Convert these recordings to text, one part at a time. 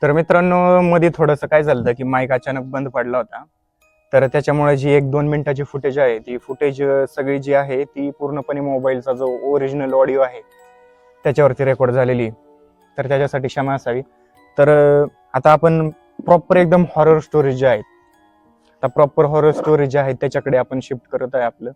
तर मित्रांनो, मध्ये थोडंसं काय झालं की माईक अचानक बंद पडला होता. तर त्याच्यामुळे जी 1-2 मिनिटाची फुटेज आहे, ती फुटेज सगळी जी आहे ती पूर्णपणे मोबाईलचा जो ओरिजिनल ऑडिओ आहे त्याच्यावरती रेकॉर्ड झालेली. तर त्याच्यासाठी क्षमा असावी. तर आता आपण प्रॉपर एकदम हॉरर स्टोरीज जे आहेत, आता प्रॉपर हॉरर स्टोरी जे आहेत त्याच्याकडे आपण शिफ्ट करत आहे आपलं.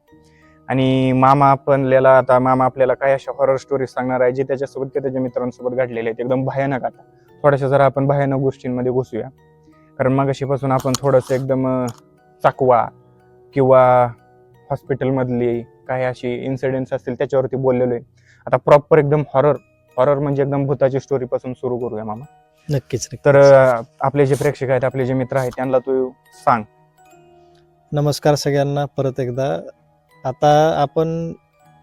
आणि मामा आपल्याला काय अशा हॉरर स्टोरी सांगणार आहे, जे त्याच्यासोबत किंवा त्याच्या मित्रांसोबत घडलेले आहेत, एकदम भयानक. आता थोड्याशा जरा आपण भयानक गोष्टींमध्ये घुसूया. कारण मगाशीपासून आपण थोडंसं एकदम चाकवा किंवा हॉस्पिटलमधली काही अशी इन्सिडेंट्स असतील त्याच्यावरती बोललेलो आहे. आता प्रॉपर एकदम हॉरर हॉरर म्हणजे एकदम भूताची स्टोरी पासून सुरू करूया मामा. नक्कीच तर नक्कीच. आपले जे प्रेक्षक आहेत, आपले जे मित्र आहेत, त्यांना तू सांग. नमस्कार सगळ्यांना परत एकदा. आता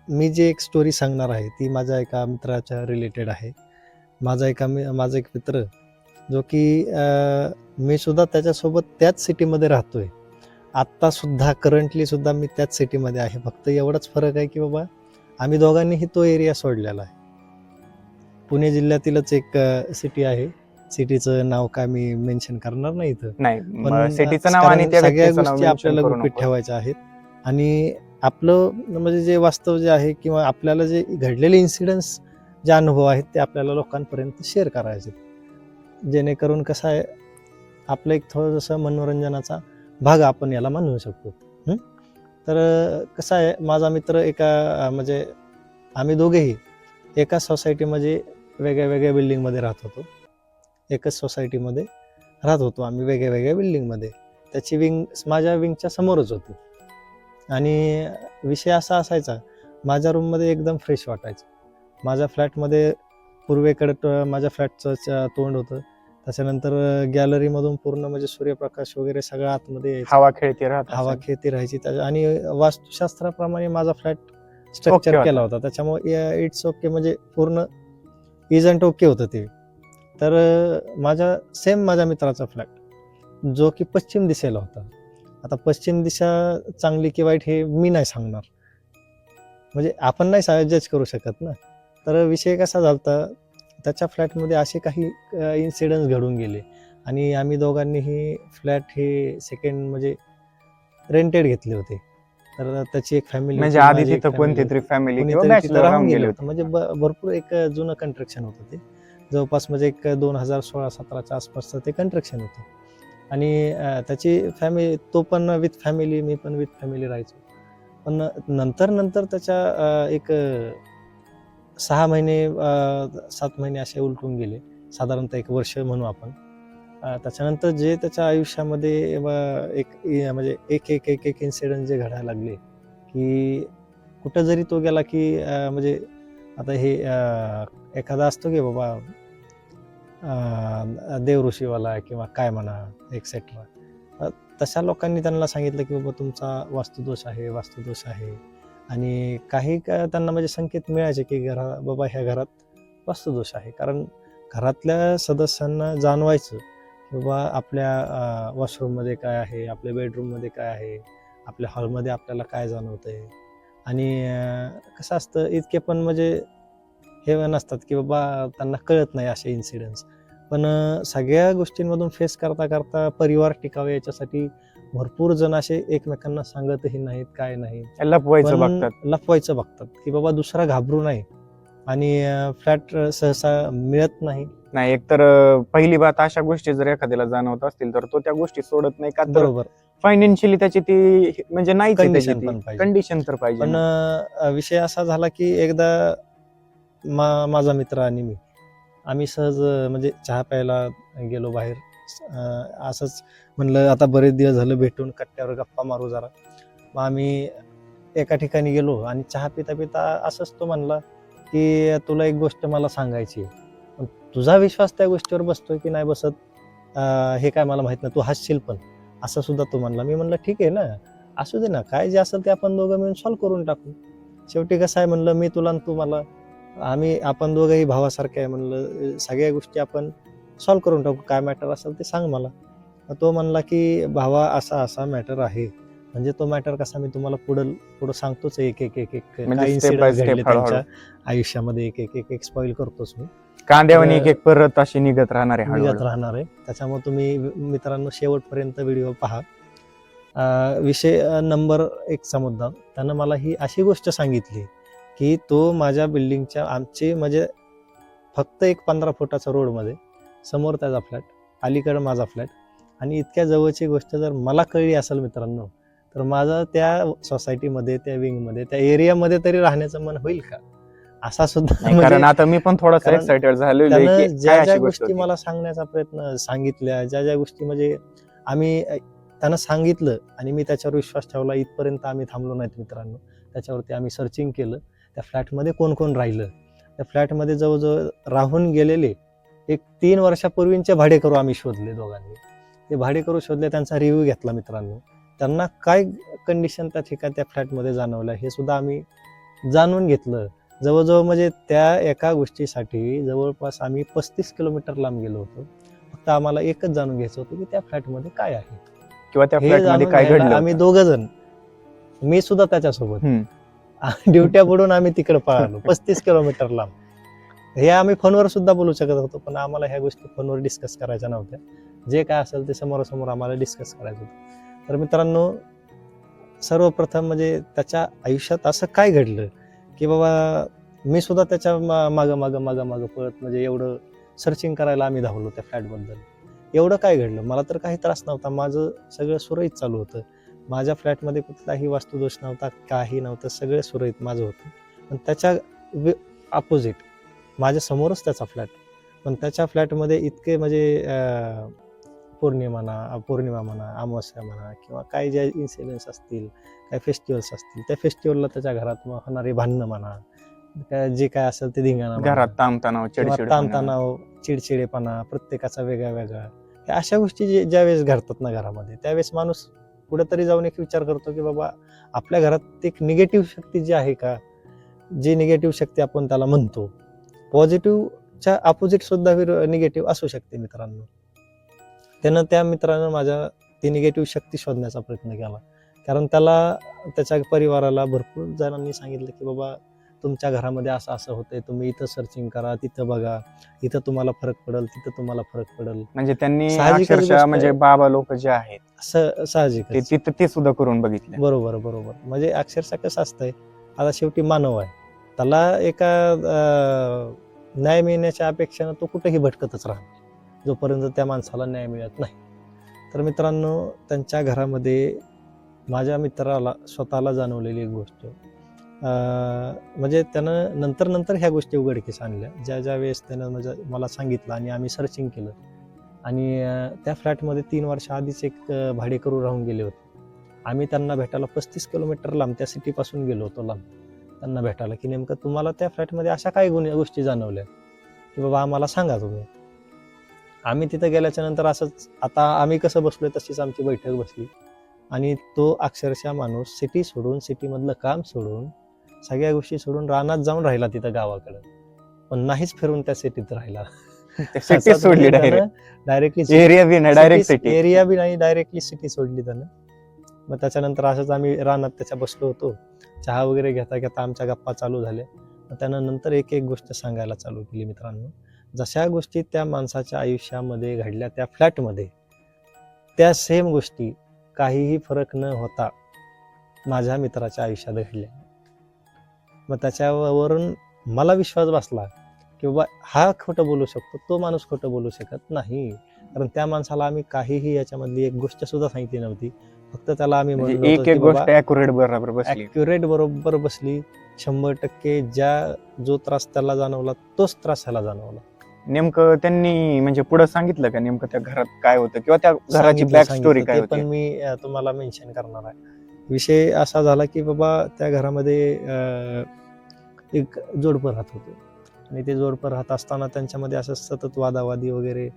मी जे एक स्टोरी सांगणार आहे ती माझ्या एका मित्राच्या रिलेटेड आहे. माझा एक मित्र जो की मी सुद्धा त्याच्यासोबत त्याच सिटीमध्ये राहतोय. आत्ता सुद्धा करंटली सुद्धा मी त्याच सिटीमध्ये आहे. फक्त एवढाच फरक आहे की बाबा आम्ही दोघांनीही तो एरिया सोडलेला आहे. पुणे जिल्ह्यातीलच एक सिटी आहे. सिटीचं नाव काय मी मेन्शन करणार नाही इथं. नाही, पण सिटीचं नाव आणि कारण त्या सगळ्या व्यक्तीचं नाव गोष्टी मेन्शन आपल्याला करू गुपित नको. ठेवायच्या आहेत. आणि आपलं म्हणजे जे वास्तव जे आहे किंवा आपल्याला जे घडलेले इन्सिडेंट्स जे अनुभव आहेत ते आपल्याला लोकांपर्यंत शेअर करायचे, जेणेकरून कसं आहे आपलं एक थोडंसं मनोरंजनाचा भाग आपण याला म्हणू शकतो. तर कसं आहे, माझा मित्र म्हणजे आम्ही दोघेही एकाच सोसायटीमध्ये वेगळ्या वेगळ्या बिल्डिंगमध्ये राहत होतो. एकच सोसायटीमध्ये राहत होतो आम्ही वेगळ्या वेगळ्या बिल्डिंगमध्ये. त्याची विंग माझ्या विंगच्या समोरच होती. आणि विषय असा असायचा, माझ्या रूममध्ये एकदम फ्रेश वाटायचं. माझ्या फ्लॅटमध्ये पूर्वेकडे माझ्या फ्लॅटचं तोंड होतं. त्याच्यानंतर गॅलरीमधून पूर्ण म्हणजे सूर्यप्रकाश वगैरे सगळं आतमध्ये यायचं. हवा खेळती राहत हवा असेल. खेळती राहायची. आणि वास्तुशास्त्राप्रमाणे माझा फ्लॅट स्ट्रक्चर Okay केला होता. त्याच्यामुळे इट्स ओके, म्हणजे पूर्ण इज अँड ओके होतं ते. तर माझ्या मित्राचा फ्लॅट जो की पश्चिम दिशेला होता. आता पश्चिम दिशा चांगली की वाईट हे मी नाही सांगणार, म्हणजे आपण नाही जज करू शकत ना. तर विषय कसा झाला, त्याच्या फ्लॅटमध्ये असे काही इन्सिडेंट्स घडून गेले आणि आम्ही दोघांनीही फ्लॅट हे सेकंड म्हणजे रेंटेड घेतले होते. तर त्याची एक फॅमिली म्हणजे आधी तिथं कोणती तरी फॅमिली किंवा कोणीतरी तिथं बॅचलर राहून राहून गेले गेले होते. म्हणजे भरपूर एक जुनं कंस्ट्रक्शन होतं ते. जवळपास म्हणजे एक 2016-17च्या आसपासचं ते कंस्ट्रक्शन होतं. आणि त्याची फॅमिली, तो पण विथ फॅमिली, मी पण विथ फॅमिली राहायचो. पण नंतर त्याच्या एक 6 महिने 7 महिने असे उलटून गेले, साधारणतः 1 वर्ष म्हणू आपण. त्याच्यानंतर जे त्याच्या आयुष्यामध्ये म्हणजे एक इन्सिडेंट जे घडायला लागले, की कुठं जरी तो गेला की म्हणजे आता हे एखादा असतो की बाबा देवऋषीवाला किंवा काय म्हणा एक्सेट्रा, तशा लोकांनी त्यांना सांगितलं की बाबा तुमचा वास्तुदोष आहे. आणि काही त्यांना म्हणजे संकेत मिळायचे की बाबा ह्या घरात वास्तुदोष आहे. कारण घरातल्या सदस्यांना जाणवायचं की बाबा आपल्या वॉशरूममध्ये काय आहे, आपल्या बेडरूममध्ये काय आहे, आपल्या हॉलमध्ये आपल्याला काय जाणवतंय. आणि कसं असतं, इतके पण म्हणजे हे नसतात की बाबा त्यांना कळत नाही असे इन्सिडेंट्स. पण सगळ्या गोष्टींमधून फेस करता करता परिवार टिकावे याच्यासाठी भरपूर जण असे एकमेकांना सांगतही नाहीत, काय नाही, लपवायचं पण बघतात. लपवायचं बघतात की बाबा दुसरा घाबरू नये. आणि फ्लॅट सहसा मिळत नाही. नाही, एकतर पहिली बात, अशा गोष्टी जर एखाद्याला जाणवत असतील तर तो त्या गोष्टी सोडत नाही का, तर बरोबर, फायनान्शियली त्याची ती म्हणजे नाहीच आहे, त्याची कंडिशन ती पण पाहिजे. कंडिशन तर पाहिजे पण ना. विषय असा झाला की एकदा माझा मित्र आणि आम्ही सहज म्हणजे चहा प्यायला गेलो बाहेर. असंच म्हणलं आता बरेच दिवस झालं भेटून, कट्ट्यावर गप्पा मारू जरा. मग आम्ही एका ठिकाणी गेलो आणि चहा पिता पिता असंच तो म्हणला की तुला एक गोष्ट मला सांगायची आहे. पण तुझा विश्वास त्या गोष्टीवर बसतोय की नाही बसत हे काय मला माहित नाही, तू हसशील पण, असं सुद्धा तो म्हणला. मी म्हणलं ठीक आहे ना, असू दे ना, काय जे असेल ते आपण दोघं मिळून सॉल्व्ह करून टाकू. शेवटी कसं आहे म्हणलं, मी तुला आणि तू मला, आपण दोघंही भावासारखे आहे म्हणलं, सगळ्या गोष्टी आपण सॉल्व्ह करून टाकू, काय मॅटर असेल ते सांग मला. तो म्हणला की भावा असा मॅटर आहे. म्हणजे तो मॅटर कसा मी तुम्हाला पुढं सांगतोच, एक म्हणजे काय स्टेप बाय इन्सिडेंट्स घडले स्टेप हळूहळू. त्यांच्या आयुष्यामध्ये, एक स्पॉइल करतोच मी. कांद्यावर एक एक परत अशी निघत राहणार आहे निघत हळूहळू. राहणार आहे. त्याच्यामुळे तुम्ही मित्रांनो शेवटपर्यंत व्हिडिओ पहा. विषय नंबर 1चा मुद्दा, त्यानं मला ही अशी गोष्ट सांगितली की तो माझ्या बिल्डिंगच्या आमचे म्हणजे फक्त एक 15 फुटाचा रोडमध्ये समोर त्याचा फ्लॅट, अलीकडं माझा फ्लॅट, आणि इतक्या जवळची गोष्ट जर मला कळली असेल मित्रांनो, तर माझं त्या सोसायटीमध्ये, त्या विंगमध्ये, त्या एरियामध्ये तरी राहण्याचं मन होईल का, असा सुद्धा नाही, कारण आता मी पण थोडासा कारण एक्साइटेड झालेलो आहे त्यानं की ज्या काय ज्या अशी गोष्ट गोष्टी होती. मला सांगण्याचा प्रयत्न सांगितल्या, ज्या ज्या गोष्टी म्हणजे आम्ही त्यानं सांगितलं आणि मी त्याच्यावर विश्वास ठेवला, इथपर्यंत आम्ही थांबलो नाहीत मित्रांनो. त्याच्यावरती आम्ही सर्चिंग केलं, त्या फ्लॅटमध्ये कोण कोण राहिलं, त्या फ्लॅटमध्ये जवळजवळ राहून गेलेले एक 3 वर्षापूर्वींचे भाडेकरू आम्ही शोधले दोघांनी. ते भाडेकरू शोधले, त्यांचा रिव्ह्यू घेतला मित्रांनो. त्यांना काय कंडिशन त्या ठिकाणी त्या फ्लॅटमध्ये जाणवल्या हे सुद्धा आम्ही जाणून घेतलं. जवळजवळ म्हणजे त्या एका गोष्टीसाठी जवळपास आम्ही 35 किलोमीटर लांब गेलो होतो. फक्त आम्हाला एकच जाणून घ्यायचं होतं की त्या फ्लॅटमध्ये काय आहे, किंवा त्या हे फ्लॅट मध्ये जाणून काय घ्यायला घडलं आम्ही होतं. 2 जण, मी सुद्धा त्याच्यासोबत हम्म. ड्युट्या बुडून आम्ही तिकडे पळालो 35 किलोमीटर लांब. हे आम्ही फोनवर सुद्धा बोलू शकत होतो, पण आम्हाला ह्या गोष्टी फोनवर डिस्कस करायच्या नव्हत्या. जे काय असेल ते समोरासमोर आम्हाला डिस्कस करायचं होतं. तर मित्रांनो, सर्वप्रथम म्हणजे त्याच्या आयुष्यात असं काय घडलं की बाबा मी सुद्धा त्याच्या मागं पळत म्हणजे एवढं सर्चिंग करायला आम्ही धावलो त्या फ्लॅटबद्दल. एवढं काय घडलं, मला तर काही त्रास नव्हता, माझं सगळं सुरळीत चालू होतं. माझ्या फ्लॅटमध्ये कुठलाही वास्तुदोष नव्हता, काही नव्हतं, सगळं सुरळीत माझं होतं. पण त्याच्या अपोजिट माझ्या समोरच त्याचा फ्लॅट, पण त्याच्या फ्लॅटमध्ये इतके म्हणजे पौर्णिमा म्हणा, अमावस्या म्हणा, किंवा काही ज्या इन्सिडेंट्स असतील, काही फेस्टिवल्स असतील, त्या फेस्टिवलला त्याच्या घरात होणारी भांडणं म्हणा, जे काय असेल ते धिंगाणा म्हणा, घरात ताणतणाव, किंवा चिडचिडपणा. ताणतणाव, चिडचिडेपणा, प्रत्येकाचा वेगळा वेगळा, ह्या अशा गोष्टी ज्या वेळेस घडतात ना घरामध्ये, त्यावेळेस माणूस कुठेतरी जाऊन एक विचार करतो की बाबा आपल्या घरात एक निगेटिव्ह शक्ती जी आहे का, जी निगेटिव्ह शक्ती आपण त्याला म्हणतो, पॉझिटिव्हच्या अपोजिट सुद्धा निगेटिव्ह असू शकते मित्रांनो. त्या मित्रानं माझ्या ती निगेटिव्ह शक्ती शोधण्याचा प्रयत्न केला. कारण त्याला त्याच्या परिवाराला भरपूर जणांनी सांगितलं की बाबा तुमच्या घरामध्ये असं असं होतंय, तुम्ही इथं सर्चिंग करा, तिथं बघा, इथं तुम्हाला फरक पडेल, तिथं तुम्हाला फरक पडेल. म्हणजे त्यांनी साहजिकच अक्षरशः गोष्ट म्हणजे आहे. बाबा लोक जे आहेत ते साहजिकच. तिथं ते सुद्धा करून बघितले. बरोबर. म्हणजे अक्षरशः कसं असतंय, आता शेवटी मानव आहे, त्याला एका न्याय मिळण्याच्या अपेक्षेनं तो कुठेही भटकतच राहणार जोपर्यंत त्या माणसाला न्याय मिळत नाही. तर मित्रांनो, त्यांच्या घरामध्ये माझ्या मित्राला स्वतःला जाणवलेली एक गोष्ट, म्हणजे त्यानं नंतर ह्या गोष्टी उघडकीस आणल्या, ज्या वेळेस त्यानं म्हणजे मला सांगितलं आणि आम्ही सर्चिंग केलं. आणि त्या फ्लॅटमध्ये 3 वर्ष आधीच एक भाडेकरू राहून गेले होते. आम्ही त्यांना भेटायला 35 किलोमीटर लांब त्या सिटीपासून गेलो होतो लांब त्यांना भेटायला, की नेमकं तुम्हाला त्या फ्लॅटमध्ये अशा काही गोष्टी जाणवल्या की बाबा आम्हाला सांगा तुम्ही. आम्ही तिथं गेल्याच्या नंतर असंच आता आम्ही कसं बसलोय तशीच आमची बैठक बसली, आणि तो अक्षरशः माणूस सिटी सोडून, सिटीमधलं काम सोडून, सगळ्या गोष्टी सोडून रानात जाऊन राहिला तिथं गावाकडं, पण नाहीच फिरून त्या सिटीत राहिला. सिटी सोडली डायरेक्टली एरिया बी नाही, डायरेक्ट सिटी. एरिया बी नाही, डायरेक्टली सिटी सोडली त्यानं. मग त्याच्यानंतर असंच आम्ही रानात त्याच्या बसलो होतो, चहा वगैरे घेता आमच्या गप्पा चालू झाल्या. मग त्यानं नंतर एक एक गोष्ट सांगायला चालू केली मित्रांनो. जशा गोष्टी त्या माणसाच्या आयुष्यामध्ये घडल्या त्या फ्लॅटमध्ये, त्या सेम गोष्टी काहीही फरक न होता माझ्या मित्राच्या आयुष्यात घडल्या. मग त्याच्यावरून मला विश्वास बसला की बाबा हा खोटं बोलू शकतो, तो माणूस खोटं बोलू शकत नाही. कारण त्या माणसाला आम्ही काहीही याच्यामधली एक गोष्ट सुद्धा सांगितली नव्हती. फक्त त्याला आम्ही म्हणलो म्हणजे होतो एक की एक बाबा गोष्ट अॅक्युरेट बरोबर बसली. ॲक्युरेट बरोबर बसली. 100% जो त्रास त्याला जाणवला तोच त्रास ह्याला जाणवला. नेमकं त्यांनी म्हणजे पुढे सांगितलं का नेमकं त्या घरात काय होतं, किंवा त्या घराची बॅक स्टोरी सांगितलं. काय ते होती? पण मी तुम्हाला मेन्शन करणार आहे. विषय असा झाला की बाबा त्या घरामध्ये एक जोडपं राहत होतं, आणि ते जोडपं राहत असताना त्यांच्यामध्ये असं सतत वादावादी वगैरे,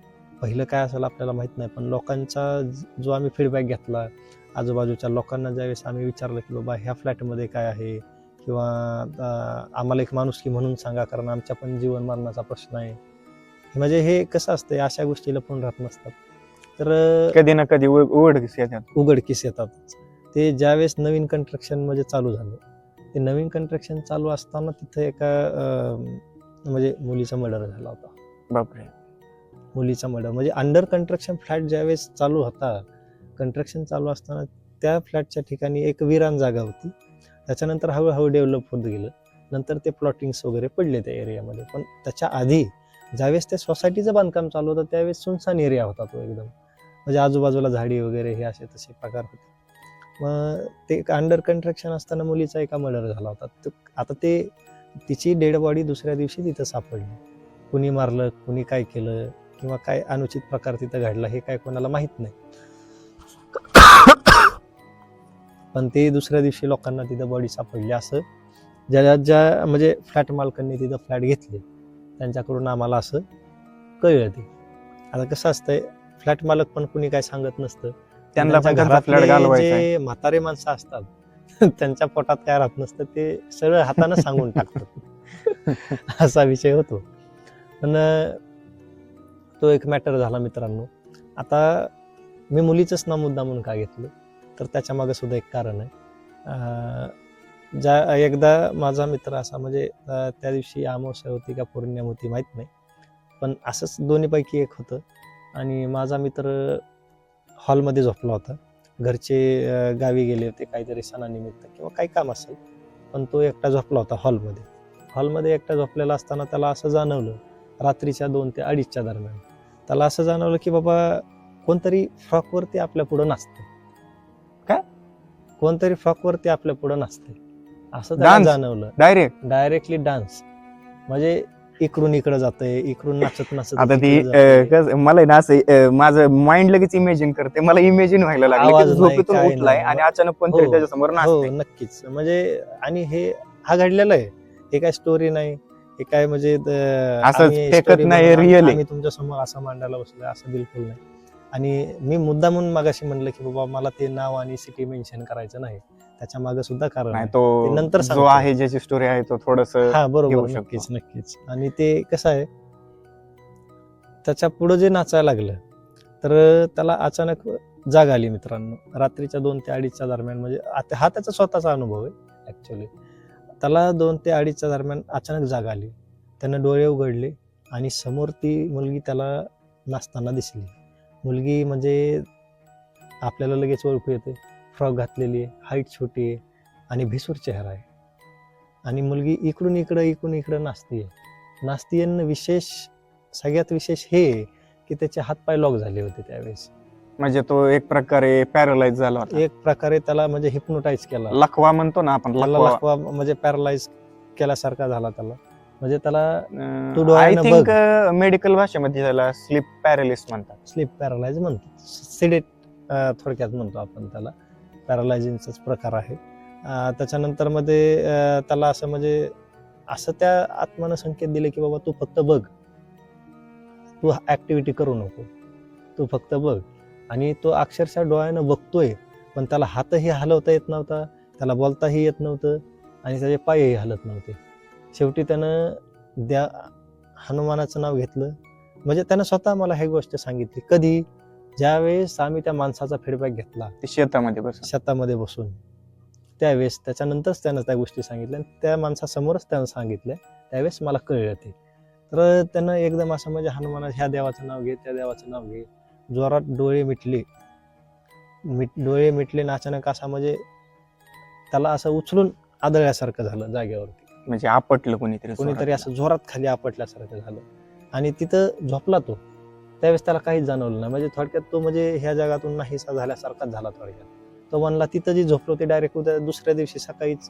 पहिलं काय असेल आपल्याला माहित नाही, पण लोकांचा जो आम्ही फीडबॅक घेतला, आजूबाजूच्या लोकांना ज्यावेळेस आम्ही विचारलं की बाबा ह्या फ्लॅटमध्ये काय आहे, किंवा आम्हाला एक माणुसकी म्हणून सांगा, कारण आमच्या पण जीवन मरणाचा प्रश्न आहे. म्हणजे हे कसं असतंय, अशा गोष्टी लपून राहत नसतात, तर कधी ना कधी उघडकीस येतात. उघडकीस येतात. ते ज्यावेळेस नवीन कन्स्ट्रक्शन म्हणजे चालू झालं, ते नवीन कन्स्ट्रक्शन चालू असताना तिथं एका म्हणजे मुलीचा मर्डर झाला होता. बापरे. मुलीचा मर्डर म्हणजे अंडर कन्स्ट्रक्शन फ्लॅट ज्यावेळेस चालू होता, कन्स्ट्रक्शन चालू असताना त्या फ्लॅटच्या ठिकाणी एक विरान जागा होती. त्याच्यानंतर हळूहळू डेव्हलप होत गेलं. नंतर ते प्लॉटिंग्स वगैरे पडले त्या एरियामध्ये. पण त्याच्या आधी ज्यावेळेस त्या सोसायटीचं बांधकाम चालू होतं त्यावेळेस सुनसान एरिया होता तो एकदम. म्हणजे आजूबाजूला झाडी वगैरे हे असे तसे प्रकार होते. मग ते अंडर कन्स्ट्रक्शन असताना मुलीचा एका मर्डर झाला होता. आता ते तिची डेड बॉडी दुसऱ्या दिवशी तिथं सापडली. कुणी मारलं, कुणी काय केलं किंवा काय अनुचित प्रकार तिथं घडला हे काय कोणाला माहित नाही. पण ते दुसऱ्या दिवशी लोकांना तिथं बॉडी सापडली असं ज्या म्हणजे फ्लॅट मालकांनी तिथं फ्लॅट घेतले त्यांच्याकडून आम्हाला असं कळलं. ते आता कसं असतंय, फ्लॅट मालक पण कुणी काय सांगत नसतं. त्यांना पण त्यांच्या त्यांचा फ्लॅट घरातले घालवायचा आहे. जे म्हातारे माणसं असतात त्यांच्या पोटात काय राहत नसतं, ते सरळ हातानं सांगून टाकतात. असा विषय होतो. पण तो एक मॅटर झाला मित्रांनो. आता मी मुलीचंच नाव मुद्दा म्हणून का घेतलं तर त्याच्या मागे सुद्धा एक कारण आहे. ज्या एकदा माझा मित्र असा म्हणजे त्या दिवशी अमावस्या होती का पौर्णिमा होती माहीत नाही, पण असंच दोन्हीपैकी एक होतं. आणि माझा मित्र हॉलमध्ये झोपला होता. घरचे गावी गेले होते काहीतरी सणानिमित्त किंवा काही काम असेल, पण तो एकटा झोपला होता हॉलमध्ये एकटा झोपलेला असताना त्याला असं जाणवलं रात्रीच्या 2 ते 2:30च्या दरम्यान त्याला असं जाणवलं की बाबा कोणतरी फ्रॉकवरती आपल्या पुढं नाचतंय. काय? कोणतरी फ्रॉकवरती आपल्या पुढं नाचतंय असं त्याला Dance? जाणवलं. डायरेक्टली डान्स म्हणजे इकडून इकडे जातंय, इकडून नाचत नाचत आता ती इकडे जातंय. मला ना असं माझं माइंड लगेच इमेजिन करते. मला इमेजिन व्हायला लागलं की आवाज तो नाही, झोपेतून काय उठलाय नाही. आणि अचानक कोणतरी हो, त्याच्यासमोर हो नाचतंय. नक्कीच. म्हणजे आणि हा घडलेला आहे. हे काय स्टोरी नाही. हे काय म्हणजे असंच आम्ही फेकत स्टोरी नाही, बनवून रिअल आहे. आम्ही तुमच्या समोर असं मांडायला बसलोय असं बिलकुल नाही. आणि मी मुद्दामून मागाशी म्हणलं की बाबा मला ते नाव आणि सिटी मेन्शन करायचं नाही. त्याच्या मागे सुद्धा कारण नाही आहे. तो ते नंतर जो सांगतो. आहे ज्याची स्टोरी आहे तो थोडस हा बरोबर, घेऊ शकतो. नक्कीच. आणि ते कसं आहे, त्याच्या पुढे जे नाचायला लागलं तर त्याला अचानक जाग आली मित्रांनो. रात्रीच्या 2 ते 2:30च्या दरम्यान म्हणजे हा त्याचा स्वतःचा अनुभव आहे ऍक्च्युली. त्याला 2 ते 2:30च्या दरम्यान अचानक जाग आली. त्यानं डोळे उघडले आणि समोर ती मुलगी त्याला नाचताना दिसली. मुलगी म्हणजे आपल्याला लगेच ओळखू येते. फ्रॉक घातलेली आहे, हाईट छोटी आहे आणि भिसूर चेहरा आहे. आणि मुलगी इकडून इकडं नाचतीये सगळ्यात विशेष हे की त्याचे हातपाय लॉक झाले होते त्यावेळेस. म्हणजे तो एक प्रकारे पॅरालाइज झाला होता. एक प्रकारे त्याला म्हणजे हिप्नोटाईज केला. लखवा म्हणतो ना आपण, त्याला लखवा. लखवा म्हणजे पॅरालाइज केल्यासारखा झाला त्याला. म्हणजे त्याला तू आय डोळ्यानं थिंक बघ. मेडिकल भाषेमध्ये त्याला स्लीप पॅरालिस म्हणतात. स्लीप पॅरालाइज म्हणतो, सिडेट थोडक्यात म्हणतो आपण त्याला. पॅरालायझिंगचाच प्रकार आहे. त्याच्यानंतर मध्ये त्याला असं म्हणजे असं त्या आत्मानं संकेत दिले की बाबा तू फक्त बघ, तू ऍक्टिव्हिटी करू नको, तू फक्त बघ. आणि तो अक्षरशः डोळ्यानं बघतोय, पण त्याला हातही हलवता येत नव्हता, त्याला बोलताही येत नव्हतं आणि त्याचे पायही हलत नव्हते. शेवटी त्यानं हनुमानाचं नाव घेतलं. म्हणजे त्यानं स्वतः मला ही गोष्ट सांगितली. कधी? ज्यावेळेस आम्ही त्या माणसाचा फीडबॅक घेतला ते शेतामध्ये बसून त्यावेळेस त्याच्यानंतरच त्यानं त्या गोष्टी सांगितल्या. त्या माणसासमोरच त्यानं सांगितल्या. त्यावेळेस मला कळलं ते. तर त्यानं एकदम असं म्हणजे हनुमाना ह्या देवाचं नाव घे, त्या देवाचं नाव घे, जोरात डोळे मिटले ना अचानक असा म्हणजे त्याला असं उचलून आदळल्यासारखं झालं जागेवरती. म्हणजे आपटलं कोणीतरी असं जोरात खाली आपटल्यासारखं झालं. आणि तिथं झोपला तो. त्यावेळेस त्याला काहीच जाणवलं नाही. म्हणजे थोडक्यात तो म्हणजे ह्या जगातून नाहीसा झाल्यासारखाच झाला थोडक्यात. तो म्हणला तिथं जी झोपलो ते डायरेक्ट दुसऱ्या दिवशी सकाळीच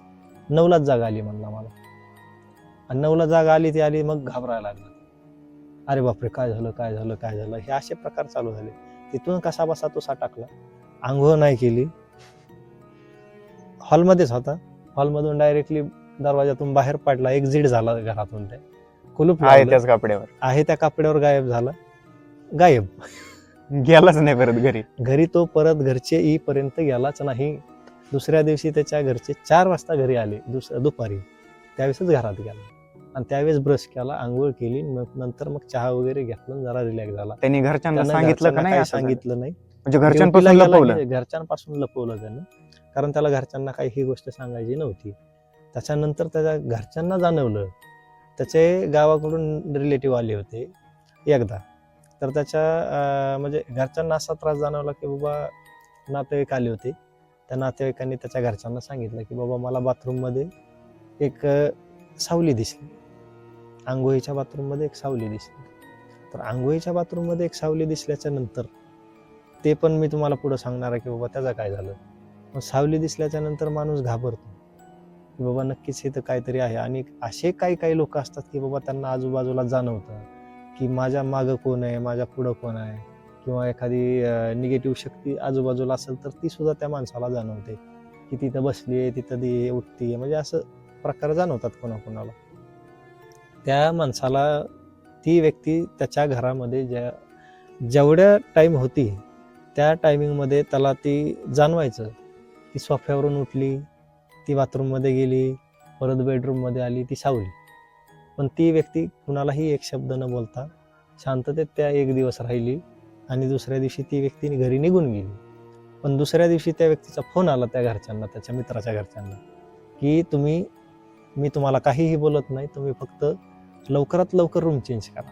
9लाच जाग आली म्हणला मला. आणि 9ला जाग आली ती आली, मग घाबरायला लागला. अरे बापरे, काय झालं हे असे प्रकार चालू झाले. तिथून कसा बसा तो टाकला. आंघोळ नाही केली. हॉलमध्येच होता. हॉलमधून डायरेक्टली दरवाजातून बाहेर पडला, एक्झिट झाला घरातून. त्या कुलूप आहे त्याच कपड्यावर, आहे त्या कपड्यावर गायब गेलाच नाही परत घरी तो परत घरचे येईपर्यंत गेलाच नाही. दुसऱ्या दिवशी त्याच्या घरचे 4 वाजता घरी आले दुपारी. त्यावेळेसच घरात गेला आणि त्यावेळेस ब्रश केला, आंघोळ केली, नंतर मग चहा वगैरे घेतला, जरा रिलॅक्स झाला. त्यांनी घरच्यांना सांगितलं का नाही? सांगितलं नाही. म्हणजे घरच्यांपासून लपवलं त्यानं, कारण त्याला घरच्यांना काही ही गोष्ट सांगायची नव्हती. त्याच्यानंतर त्याच्या घरच्यांना जाणवलं त्याचे गावाकडून रिलेटिव्ह आले होते एकदा. तर त्याच्या म्हणजे घरच्यांना असा त्रास जाणवला की बाबा नातेवाईक आले होते. त्या नातेवाईकांनी त्याच्या घरच्यांना सांगितलं की बाबा मला बाथरूममध्ये एक सावली दिसली, आंघोळीच्या बाथरूममध्ये एक सावली दिसली. तर आंघोळीच्या बाथरूममध्ये एक सावली दिसल्याच्या नंतर ते पण मी तुम्हाला पुढं सांगणार आहे की बाबा त्याचं काय झालं. मग सावली दिसल्याच्या नंतर माणूस घाबरतो की बाबा नक्कीच इथं काहीतरी आहे. आणि असे काही लोक असतात की बाबा त्यांना आजूबाजूला जाणवतं की माझ्या मागं कोण आहे, माझ्या पुढं कोण आहे, किंवा एखादी निगेटिव्ह शक्ती आजूबाजूला असेल तर ती सुद्धा त्या माणसाला जाणवते की तिथं बसली आहे, तिथं ती उठती, म्हणजे असं प्रकार जाणवतात कोणाकोणाला. त्या माणसाला ती व्यक्ती त्याच्या घरामध्ये जेवढ्या टाईम होती त्या टायमिंगमध्ये त्याला ती जाणवायचं. ती सोफ्यावरून उठली, ती बाथरूममध्ये गेली, परत बेडरूममध्ये आली, ती सावली. पण ती व्यक्ती कुणालाही एक शब्द न बोलता शांततेत त्या एक दिवस राहिली आणि दुसऱ्या दिवशी ती व्यक्ती घरी निघून गेली. पण दुसऱ्या दिवशी त्या व्यक्तीचा फोन आला त्या घरच्यांना, त्याच्या मित्राच्या घरच्यांना, की मी तुम्हाला काहीही बोलत नाही, तुम्ही फक्त लवकरात लवकर रूम चेंज करा.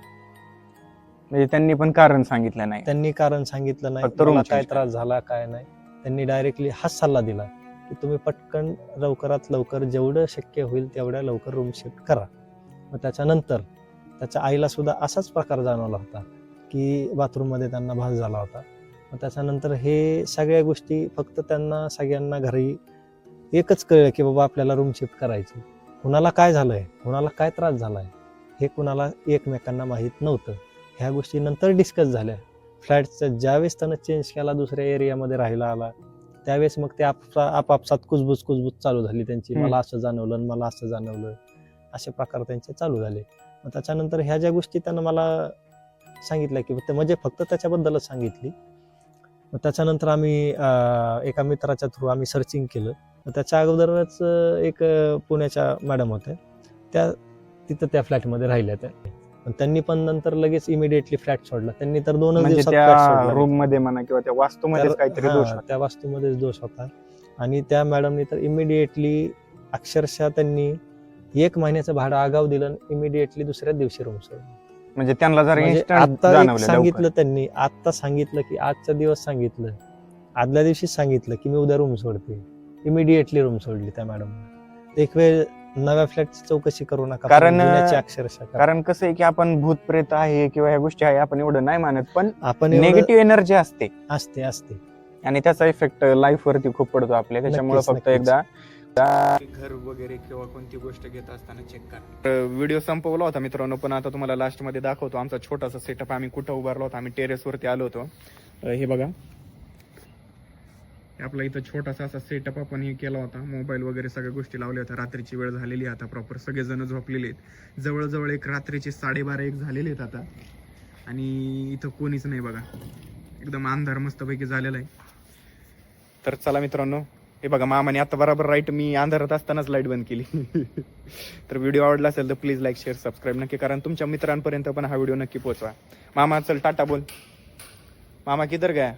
म्हणजे त्यांनी पण कारण सांगितलं नाही. त्यांनी कारण सांगितलं नाही, फक्त room मला change काय करा. त्रास झाला काय नाही. त्यांनी डायरेक्टली हाच सल्ला दिला की तुम्ही पटकन लवकरात लवकर जेवढं शक्य होईल तेवढ्या लवकर रूम शिफ्ट करा. मग त्याच्यानंतर त्याच्या आईला सुद्धा असाच प्रकार जाणवला होता की बाथरूममध्ये त्यांना भास झाला होता. मग त्याच्यानंतर हे सगळ्या गोष्टी फक्त त्यांना सगळ्यांना घरी एकच कळलं की बाबा आपल्याला रूम शिफ्ट करायची. कुणाला काय झालंय, कुणाला काय त्रास झालाय हे कुणाला एकमेकांना माहीत नव्हतं. ह्या गोष्टी नंतर डिस्कस झाल्या. फ्लॅटचं ज्यावेळेस त्यानं चेंज केला, दुसऱ्या एरियामध्ये राहायला आला, त्यावेळेस मग ते आपापसात कुजबुज चालू झाली त्यांची. मला असं जाणवलं आणि मला असं जाणवलं, असे प्रकार त्यांचे चालू झाले. मग त्याच्यानंतर ह्या ज्या गोष्टी त्यानं मला सांगितल्या की म्हणजे फक्त त्याच्याबद्दलच सांगितली. मग त्याच्यानंतर आम्ही एका मित्राच्या थ्रू आम्ही सर्चिंग केलं. मग त्याच्या अगोदरच एक पुण्याच्या मॅडम होत्या, त्या तिथं त्या फ्लॅटमध्ये राहिल्या त्या. पण त्यांनी पण नंतर लगेच इमिडिएटली फ्लॅट सोडला. त्यांनी तर 2च म्हणजे दिवसात फ्लॅट त्या सोडला. रूम मध्ये म्हणा किंवा त्या वास्तूमध्येच काहीतरी दोष हां, होता. त्या वास्तूमध्येच दोष होता. आणि त्या मॅडमनी तर इमिडिएटली अक्षरशः त्यांनी 1 महिन्याचं भाडं आगाऊ दिलं आणि इमिडिएटली दुसऱ्याच दिवशी रूम सोडली. म्हणजे त्यांना जर म्हणजे इन्स्टंट आता एक जाणवलं सांगितलं लवकर. त्यांनी, आता सांगितलं की आजचा दिवस सांगितलं, आदल्या दिवशीच सांगितलं की मी उद्या रूम सोडते. इमिडिएटली रूम सोडली त्या मॅडम. एक वेळ नव्या फ्लॅटची चौकशी करू नका, कारण- पण जुन्याची अक्षरशः करा. कारण कसं आहे की आपण भूत प्रेत आहे किंवा ह्या गोष्टी आहे आपण एवढं नाही मानत, पण आपण एवढं निगेटिव्ह एनर्जी असते असते आणि त्याचा इफेक्ट लाईफ वरती खूप पडतो आपल्या. त्याच्यामुळे नक्कीच, फक्त नक्कीच. एकदा घर वगैरे किंवा कोणती गोष्ट घेत असताना चेक करा. व्हिडिओ संपवला होता मित्रांनो, पण आता तुम्हाला लास्ट मध्ये दाखवतो आमचा छोटासा सेटअप. आम्ही कुठं उभारलो होतो, आम्ही टेरेस वरती आलो होतो. हे बघा, आपला इथं छोटासा असा सेटअप आपण हे केला होता. मोबाईल वगैरे सगळ्या गोष्टी लावल्या होत्या. रात्रीची वेळ झालेली आहे आता, प्रॉपर सगळेजण झोपलेले आहेत. जवळजवळ एक रात्रीचे 12:30 झालेले आहेत आता, आणि इथं कोणीच नाही बघा. एकदम अंधार मस्तपैकी झालेला आहे. तर चला मित्रांनो, हे बघा मामाने आता बरोबर राईट मी अंधारात असतानाच लाईट बंद केली. तर व्हिडिओ आवडला असेल तर प्लीज लाईक शेअर सबस्क्राईब नक्की करा. तुमच्या मित्रांपर्यंत पण हा व्हिडिओ नक्की पोहोचवा. मामा चल टाटा बोल. मामा किधर गया?